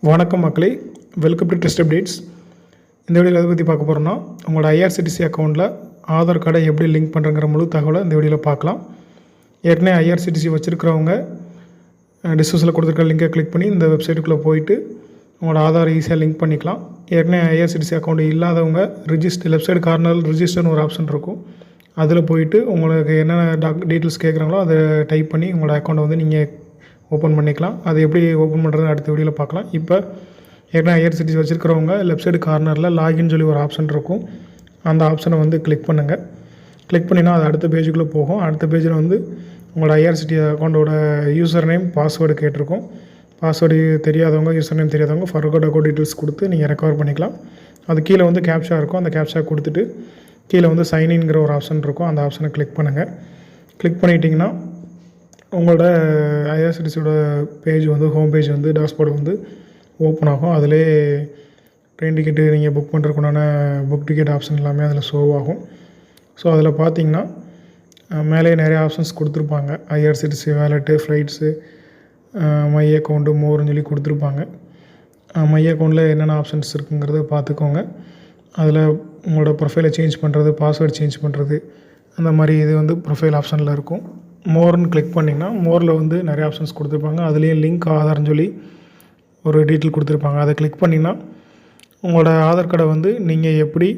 வணக்கம் மக்களே, welcome to test updates. இந்த வீடியோவில் எதை பற்றி பார்க்க போகிறோம்னா, உங்களோட ஐஆர்சிடிசி அக்கௌண்ட்டில் ஆதார் கார்டை எப்படி லிங்க் பண்ணுறங்கிற முழு தகவலை இந்த வீடியோவில் பார்க்கலாம். ஏற்கனவே ஐஆர்சிடிசி வச்சுருக்கிறவங்க டிஸ்கிரிப்ஷனில் கொடுத்துருக்க லிங்கை கிளிக் பண்ணி இந்த வெப்சைட்டுக்குள்ளே போயிட்டு உங்களோட ஆதார் ஈஸியாக லிங்க் பண்ணிக்கலாம். ஏற்கனவே ஐஆர்சிடிசி அக்கௌண்ட் இல்லாதவங்க லெஃப்ட் சைடு கார்னரில் ரிஜிஸ்டர்னு ஒரு ஆப்ஷன் இருக்கும். அதில் போயிட்டு உங்களுக்கு என்னென்ன டீட்டெயில்ஸ் கேட்குறாங்களோ அதை டைப் பண்ணி உங்களோட அக்கௌண்ட்டை வந்து நீங்கள் ஓப்பன் பண்ணிக்கலாம். அது எப்படி ஓப்பன் பண்ணுறது அடுத்த வீடியோவில் பார்க்கலாம். இப்போ ஏற்கனவே ஐஆர்சிடிசி வச்சுருக்கிறவங்க லெஃப்ட் சைடு கார்னரில் லாகின் சொல்லி ஒரு ஆப்ஷன் இருக்கும். அந்த ஆப்ஷனை வந்து கிளிக் பண்ணுங்கள். கிளிக் பண்ணினா அது அடுத்த பேஜுக்குள்ளே போகும். அடுத்த பேஜில் வந்து உங்களோட ஐஆர்சிடிசி அக்கௌண்ட்டோட யூசர் நேம் பாஸ்வேர்டு கேட்டிருக்கும். பாஸ்வேர்டு தெரியாதவங்க, யூசர் நேம் தெரியாதவங்க ஃபர்கட் அக்கௌண்ட் டீட்டெயில்ஸ் கொடுத்து நீங்கள் ரெக்கவர் பண்ணிக்கலாம். அது கீழே வந்து கேப்ஷா இருக்கும். அந்த கேப்ஷா கொடுத்துட்டு கீழே வந்து சைன்இன்கிற ஒரு ஆப்ஷன் இருக்கும். அந்த ஆப்ஷனை கிளிக் பண்ணுங்கள். கிளிக் பண்ணிட்டீங்கன்னா உங்களோட ஐஆர்சிடிசியோட பேஜ் வந்து ஹோம் பேஜ் வந்து டாஷ்போர்டு வந்து ஓப்பன் ஆகும். அதிலே ட்ரெயின் டிக்கெட்டு நீங்கள் புக் பண்ணுறதுக்குண்டான புக் டிக்கெட் ஆப்ஷன் எல்லாமே அதில் ஷோ ஆகும். ஸோ அதில் பார்த்தீங்கன்னா மேலே நிறைய ஆப்ஷன்ஸ் கொடுத்துருப்பாங்க. IRCTC wallet, flights, my account, மோர்னு சொல்லி கொடுத்துருப்பாங்க. மை அக்கௌண்ட்டில் என்னென்ன ஆப்ஷன்ஸ் இருக்குங்கிறத பார்த்துக்கோங்க. அதில் உங்களோட ப்ரொஃபைலை சேஞ்ச் பண்ணுறது, பாஸ்வேர்டு சேஞ்ச் பண்ணுறது, அந்த மாதிரி இது வந்து ப்ரொஃபைல் ஆப்ஷனில் இருக்கும். மோர்னு கிளிக் பண்ணிங்கன்னா மோரில் வந்து நிறைய ஆப்ஷன்ஸ் கொடுத்துருப்பாங்க. அதுலேயும் லிங்க் ஆதார்னு சொல்லி ஒரு டீட்டெயில் கொடுத்துருப்பாங்க. அதை கிளிக் பண்ணிங்கன்னா உங்களோட ஆதார் கார்டை வந்து நீங்கள் எப்படி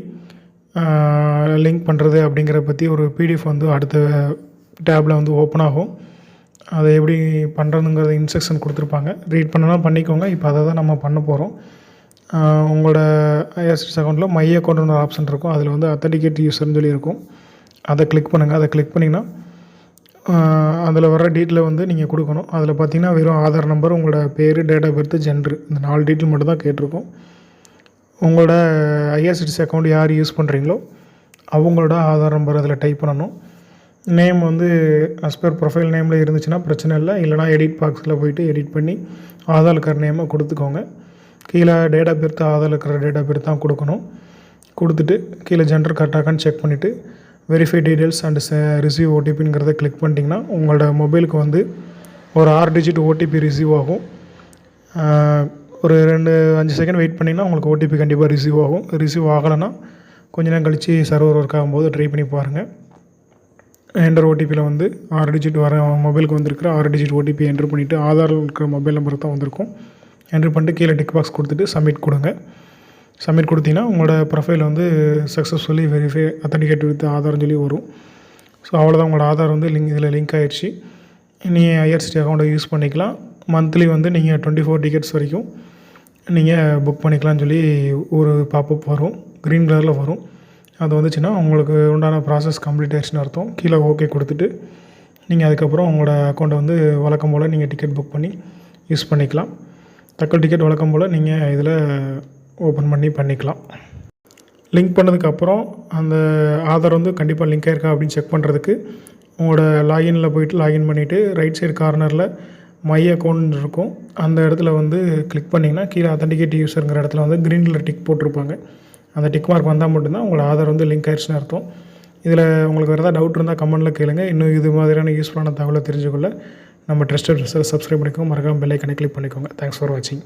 லிங்க் பண்ணுறது அப்படிங்கிற பற்றி ஒரு பிடிஎஃப் வந்து அடுத்த டேப்பில் வந்து ஓப்பன் ஆகும். அதை எப்படி பண்ணுறதுங்கிறத இன்ஸ்ட்ரக்ஷன் கொடுத்துருப்பாங்க. ரீட் பண்ணனா பண்ணிக்கோங்க. இப்போ அதை தான் நம்ம பண்ண போகிறோம். உங்களோட ஐஆர்சிடிசி அக்கௌண்ட்டில் மை அக்கௌண்ட்னு ஒரு ஆப்ஷன் இருக்கும். அதில் வந்து அத்தன்டிகேட் யூசர்னு சொல்லி இருக்கும். அதை கிளிக் பண்ணுங்கள். அதை கிளிக் பண்ணிங்கன்னா அதில் வர டீட்டெயிலை வந்து நீங்கள் கொடுக்கணும். அதில் பார்த்தீங்கன்னா வெறும் ஆதார் நம்பர், உங்களோட பேர், டேட் ஆஃப் பர்த், ஜெண்டர், இந்த 4 டீட்டெயில் மட்டும் தான் கேட்டிருக்கோம். உங்களோட ஐஆர்சிடிசி அக்கௌண்ட் யார் யூஸ் பண்ணுறீங்களோ அவங்களோட ஆதார் நம்பர் அதில் டைப் பண்ணணும். நேம் வந்து அஸ் பர் ப்ரொஃபைல் நேமில் இருந்துச்சுன்னா பிரச்சனை இல்லை. இல்லைனா எடிட் பாக்ஸில் போய்ட்டு எடிட் பண்ணி ஆதார் கார்டு நேமை கொடுத்துக்கோங்க. கீழே டேட் ஆஃப் பர்த், ஆதார் இருக்கிற டேட் ஆஃப் பர்த் தான் கொடுக்கணும். கொடுத்துட்டு கீழே ஜெண்டர் கரெக்டாகான்னு செக் பண்ணிவிட்டு வெரிஃபை டீட்டெயில்ஸ் அண்ட் ரிசீவ் ஓடிபிங்கிறத கிளிக் பண்ணிட்டீங்கன்னா உங்களோட மொபைலுக்கு வந்து ஒரு 6 டிஜிட் ஓடிபி ரிசீவ் ஆகும். ஒரு 5 செகண்ட் வெயிட் பண்ணிங்கன்னா உங்களுக்கு ஓடிபி கண்டிப்பாக ரிசீவ் ஆகும். ரிசீவ் ஆகலைன்னா கொஞ்ச நேரம் கழித்து சர்வர் ஒர்க் ஆகும்போது ட்ரை பண்ணி பாருங்கள். என்டர் ஓடிபியில் வந்து 6 டிஜிட் வர மொபைலுக்கு வந்திருக்கிற 6 டிஜிட் ஓடிபி என்ட்ரு பண்ணிவிட்டு ஆதாரில் இருக்கிற மொபைல் நம்பர் தான் வந்திருக்கும். என்ட்ரு பண்ணிட்டு கீழே டிக் பாக்ஸ் கொடுத்துட்டு சப்மிட் கொடுங்க. சப்மிட் கொடுத்தீங்கன்னா உங்களோட ப்ரொஃபைல் வந்து சக்ஸஸ்ஃபுல்லி வெரிஃபை அத்தன்டிகேட் வித் ஆதார்னு சொல்லி வரும். ஸோ அவ்வளோதான், உங்களோட ஆதார் வந்து இதில் லிங்க் ஆகிடுச்சு. நீங்கள் ஐஆர்சிடி அக்கௌண்ட்டை யூஸ் பண்ணிக்கலாம். மந்த்லி வந்து நீங்கள் 24 டிக்கெட்ஸ் வரைக்கும் நீங்கள் புக் பண்ணிக்கலாம்னு சொல்லி ஒரு பாப்பப் வரும், க்ரீன் கலரில் வரும். அது வந்துச்சுன்னா உங்களுக்கு உண்டான ப்ராசஸ் கம்ப்ளீட் ஆகிடுச்சுன்னு அர்த்தம். கீழே ஓகே கொடுத்துட்டு நீங்கள் அதுக்கப்புறம் உங்களோட அக்கௌண்ட்டை வந்து வழக்கம் போல் நீங்கள் டிக்கெட் புக் பண்ணி யூஸ் பண்ணிக்கலாம். தக்கல் டிக்கெட் வழக்கம் போல் நீங்கள் இதில் ஓப்பன் பண்ணிக்கலாம். லிங்க் பண்ணதுக்கப்புறம் அந்த ஆதார் வந்து கண்டிப்பாக லிங்க் ஆயிருக்கா அப்படின்னு செக் பண்ணுறதுக்கு உங்களோட லாகினில் போய்ட்டு லாகின் பண்ணிவிட்டு ரைட் சைடு கார்னரில் மை அக்கௌண்ட் இருக்கும். அந்த இடத்துல வந்து கிளிக் பண்ணிங்கன்னா கீழே அத்தன்டிகேட் யூஸருங்கிற இடத்துல வந்து க்ரீனில் டிக் போட்டிருப்பாங்க. அந்த டிக் மார்க் வந்தால் மட்டும்தான் உங்களோட ஆதார் வந்து லிங்க் ஆயிடுச்சுன்னு அர்த்தம். இதில் உங்களுக்கு வேறு ஏதாவது டவுட் இருந்தால் கமெண்ட்டில் கேளுங்க. இன்னும் இது மாதிரியான யூஸ்ஃபுல்லான தகவலை தெரிஞ்சுக்கொள்ள நம்ம ட்ரஸ்டட் சப்ஸ்கிரைப் பண்ணிக்கோங்க. மறக்காமல் பெல் ஐக்கனை கிளிக் பண்ணிக்கோங்க. தேங்க்ஸ் ஃபார் வாட்சிங்.